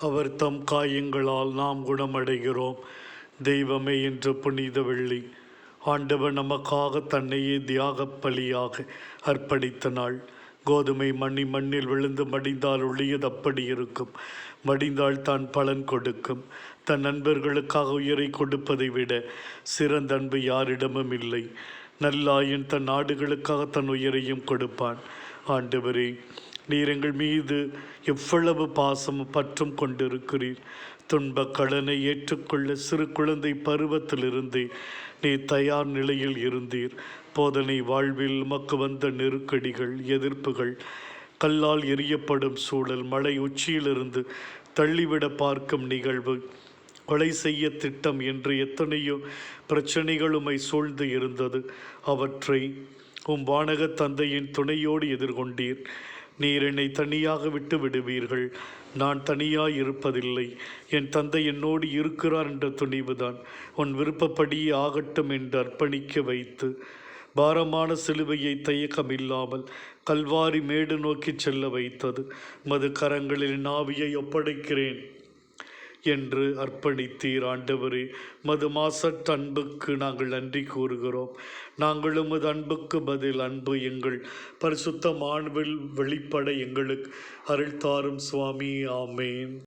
அவர் தம் காயங்களால் நாம் குணமடைகிறோம். தெய்வமே என்ற புனித வெள்ளி ஆண்டவர் நமக்காக தன்னையே தியாகப் பலியாக அர்ப்பணித்த நாள். கோதுமை மண்ணில் விழுந்து மடிந்தால் ஒழியது அப்படி இருக்கும். மடிந்தால் தான் பலன் கொடுக்கும். தன் நண்பர்களுக்காக உயிரை கொடுப்பதை விட சிறந்த அன்பு யாரிடமும் இல்லை. நல்லாயின் தன் நாடுகளுக்காக தன் உயிரையும் கொடுப்பான். ஆண்டவரே, நீர் எங்கள் மீது எவ்வளவு பாசமும் பற்றும் கொண்டிருக்கிறீர். துன்பக் கடனை ஏற்றுக்கொள்ள சிறு குழந்தை பருவத்திலிருந்தே நீர் தயார் நிலையில் இருந்தீர். போதனை வாழ்வில் உமக்கு வந்த நெருக்கடிகள், எதிர்ப்புகள், கல்லால் எரியப்படும் சூழல், மலை உச்சியிலிருந்து தள்ளிவிட பார்க்கும் நிகழ்வு, கொலை செய்ய திட்டம் என்று எத்தனையோ பிரச்சனைகள் உம்மை சூழ்ந்து இருந்தது. அவற்றை வானக தந்தையின் துணையோடு எதிர்கொண்டீர். நீர் என்னை தனியாக விட்டு விடுவீர்கள், நான் தனியாய் இருப்பதில்லை, என் தந்தை என்னோடு இருக்கிறார் என்ற துணிவுதான் உன் விருப்பப்படியே ஆகட்டும் என்று அர்ப்பணிக்க வைத்து பாரமான சிலுவையை தயக்கமில்லாமல் கல்வாரி மேடு நோக்கி செல்ல வைத்தது. மது கரங்களில் நாவியை ஒப்படைக்கிறேன் என்று அர்ப்பணித்தீர். ஆண்டவரே, மது மாசற்ற அன்புக்கு நாங்கள் நன்றி கூறுகிறோம். நாங்கள் உமது அன்புக்கு பதில் அன்பு எங்கள் பரிசுத்த மாண்பில் வெளிப்பட எங்களுக்கு அருள் தாரும் சுவாமி. ஆமேன்.